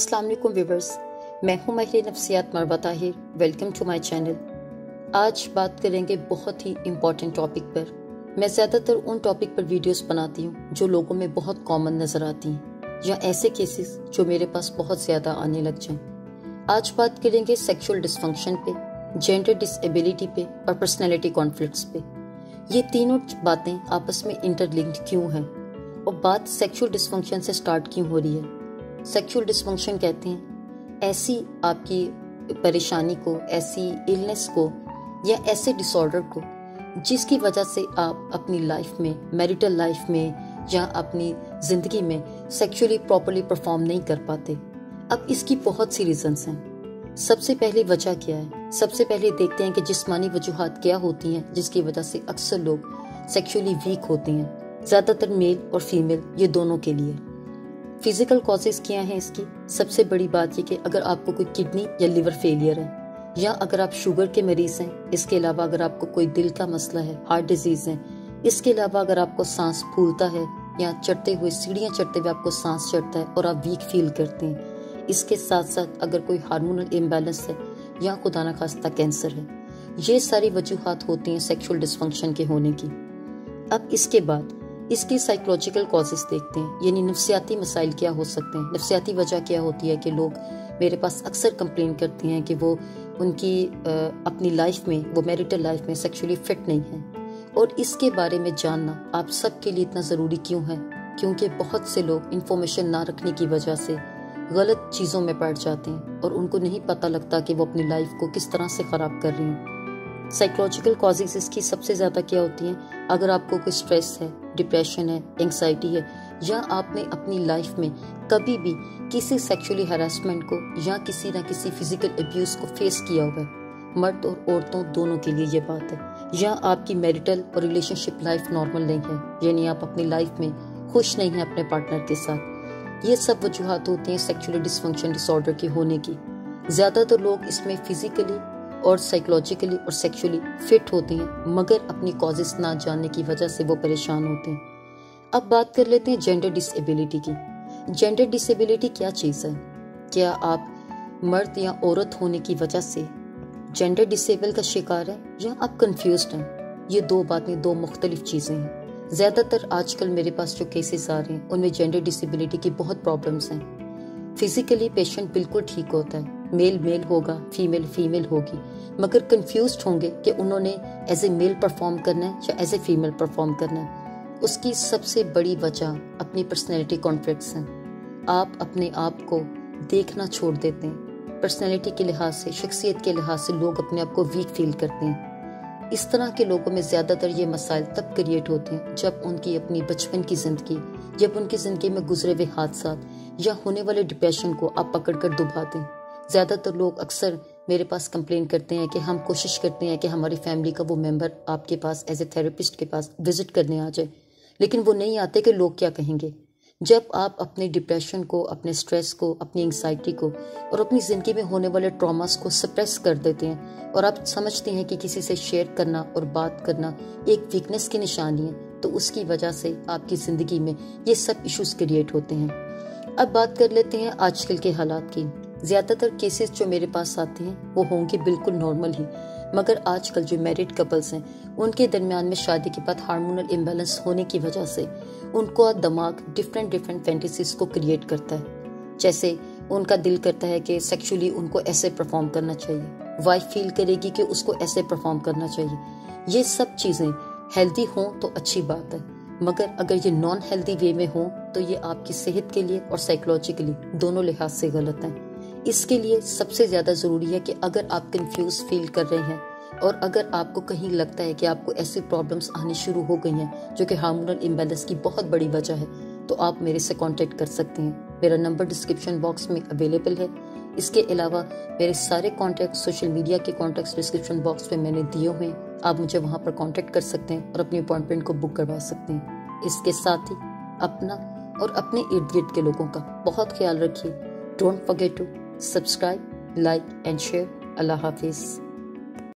अस्सलाम वालेकुम व्यूवर्स, मैं हूं माहिर नफ्सियात Marwa Tahir. Welcome to my channel. आज बात करेंगे बहुत ही इम्पॉर्टेंट टॉपिक पर। मैं ज़्यादातर उन टॉपिक पर वीडियोस बनाती हूं जो लोगों में बहुत कॉमन नज़र आती हैं या ऐसे केसेस जो मेरे पास बहुत ज़्यादा आने लग जाएं। आज बात करेंगे सेक्सुअल डिसफंक्शन पे, जेंडर डिसेबिलिटी पे और पर्सनैलिटी कॉन्फ्लिक्ट्स पे। ये तीनों बातें आपस में इंटरलिंक्ड क्यों हैं और बात सेक्सुअल डिसफंक्शन से स्टार्ट क्यों हो रही है। सेक्सुअल डिसफंक्शन कहते हैं ऐसी आपकी परेशानी को, ऐसी इलनेस को या ऐसे डिसऑर्डर को जिसकी वजह से आप अपनी लाइफ में, मैरिटल लाइफ में या अपनी ज़िंदगी में सेक्सुअली प्रॉपर्ली परफॉर्म नहीं कर पाते। अब इसकी बहुत सी रीजंस हैं। सबसे पहली वजह क्या है? सबसे पहले देखते हैं कि जिस्मानी वजूहात क्या होती हैं जिसकी वजह से अक्सर लोग सेक्सुअली वीक होते हैं, ज़्यादातर मेल और फीमेल, ये दोनों के लिए। फिजिकल कॉजेज क्या हैं इसकी? सबसे बड़ी बात ये कि अगर आपको कोई किडनी या लिवर फेलियर है या अगर आप शुगर के मरीज हैं, इसके अलावा अगर आपको कोई दिल का मसला है, हार्ट डिजीज है, इसके अलावा अगर आपको सांस फूलता है या चढ़ते हुए सीढ़ियाँ चढ़ते हुए आपको सांस चढ़ता है और आप वीक फील करते हैं, इसके साथ साथ अगर कोई हार्मोनल इम्बैलेंस है या खुदा न खास्ता कैंसर है, ये सारी वजूहात होती हैं सेक्सुअल डिसफंक्शन के होने की। अब इसके बाद इसके साइकोलॉजिकल कॉजेस देखते हैं, यानी नफ्सियाती मसाइल क्या हो सकते हैं। नफ्सियाती वजह क्या होती है कि लोग मेरे पास अक्सर कंप्लेन करते हैं कि वो उनकी अपनी लाइफ में, वो मैरिटल लाइफ में सेक्सुअली फिट नहीं है। और इसके बारे में जानना आप सबके लिए इतना ज़रूरी क्यों है? क्योंकि बहुत से लोग इन्फॉर्मेशन ना रखने की वजह से गलत चीज़ों में पड़ जाते हैं और उनको नहीं पता लगता कि वो अपनी लाइफ को किस तरह से ख़राब कर रही हैं। साइकोलॉजिकल कॉजेज इसकी सबसे ज़्यादा क्या होती हैं? अगर आपको कोई स्ट्रेस है, डिप्रेशन है, एंग्जाइटी है या आपने अपनी लाइफ में कभी भी किसी सेक्सुअली हैरेसमेंट को या किसी ना किसी फिजिकल अब्यूज़ को फेस किया हुआ है, मर्द और औरतों दोनों के लिए ये बात है, या आपकी मैरिटल और रिलेशनशिप लाइफ नॉर्मल नहीं है, यानी आप अपनी लाइफ में खुश नहीं हैं अपने पार्टनर के साथ, ये सब वजूहात होती हैं सेक्सुअली डिसफंक्शन डिसऑर्डर के होने की। ज़्यादातर लोग इसमें फिजिकली और साइकोलॉजिकली और सेक्सुअली फिट होते हैं मगर अपनी कॉजेस ना जानने की वजह से वो परेशान होते हैं। अब बात कर लेते हैं जेंडर डिसेबिलिटी की। जेंडर डिसेबिलिटी क्या चीज़ है? क्या आप मर्द या औरत होने की वजह से जेंडर डिसेबल का शिकार है या आप कंफ्यूज्ड हैं? ये दो बातें, दो मुख्तलिफ चीज़ें हैं। ज़्यादातर आजकल मेरे पास जो केसेस आ रहे हैं उनमें जेंडर डिसेबिलिटी की बहुत प्रॉब्लम्स हैं। फिजिकली पेशेंट बिल्कुल ठीक होता है, मेल मेल होगा, फीमेल फीमेल होगी, मगर कंफ्यूज्ड होंगे कि उन्होंने एज ए मेल परफॉर्म करना है या एज ए फीमेल परफॉर्म करना है। उसकी सबसे बड़ी वजह अपनी पर्सनैलिटी कॉन्फ्लिक्ट्स हैं। आप अपने आप को देखना छोड़ देते हैं। पर्सनैलिटी के लिहाज से, शख्सियत के लिहाज से लोग अपने आप को वीक फील करते हैं। इस तरह के लोगों में ज़्यादातर ये मसाइल तब क्रिएट होते हैं जब उनकी अपनी बचपन की ज़िंदगी, जब उनकी ज़िंदगी में गुजरे हुए हादसात या होने वाले डिप्रेशन को आप पकड़ कर डुबा दें। ज़्यादातर लोग अक्सर मेरे पास कंप्लेन करते हैं कि हम कोशिश करते हैं कि हमारी फैमिली का वो मेंबर आपके पास एज ए थेरेपिस्ट के पास विजिट करने आ जाए, लेकिन वो नहीं आते कि लोग क्या कहेंगे। जब आप अपने डिप्रेशन को, अपने स्ट्रेस को, अपनी एंग्जाइटी को और अपनी ज़िंदगी में होने वाले ट्रॉमास को सप्रेस कर देते हैं और आप समझते हैं कि किसी से शेयर करना और बात करना एक वीकनेस की निशानी है, तो उसकी वजह से आपकी ज़िंदगी में ये सब इश्यूज क्रिएट होते हैं। अब बात कर लेते हैं आजकल के हालात की। ज़्यादातर केसेस जो मेरे पास आते हैं वो होंगे बिल्कुल नॉर्मल ही, मगर आजकल जो मैरिड कपल्स हैं उनके दरमियान में शादी के बाद हार्मोनल इम्बैलेंस होने की वजह से उनको दिमाग डिफरेंट फैंटेसीज को क्रिएट करता है। जैसे उनका दिल करता है कि सेक्सुअली उनको ऐसे परफॉर्म करना चाहिए, वाइफ फील करेगी कि उसको ऐसे परफॉर्म करना चाहिए। ये सब चीज़ें हेल्दी हों तो अच्छी बात है, मगर अगर ये नॉन हेल्दी वे में हो तो ये आपकी सेहत के लिए और साइकोलॉजिकली दोनों लिहाज से गलत है। इसके लिए सबसे ज़्यादा ज़रूरी है कि अगर आप कंफ्यूज फील कर रहे हैं और अगर आपको कहीं लगता है कि आपको ऐसी प्रॉब्लम्स आनी शुरू हो गई हैं जो कि हार्मोनल इम्बैलेंस की बहुत बड़ी वजह है, तो आप मेरे से कांटेक्ट कर सकते हैं। मेरा नंबर डिस्क्रिप्शन बॉक्स में अवेलेबल है। इसके अलावा मेरे सारे कॉन्टैक्ट, सोशल मीडिया के कॉन्टैक्ट्स डिस्क्रिप्शन बॉक्स में मैंने दिए हुए हैं। आप मुझे वहाँ पर कॉन्टैक्ट कर सकते हैं और अपनी अपॉइंटमेंट को बुक करवा सकते हैं। इसके साथ ही अपना और अपने इर्द गिर्द के लोगों का बहुत ख्याल रखिए। Don't forget to subscribe, like and share. Allah हाफिज़।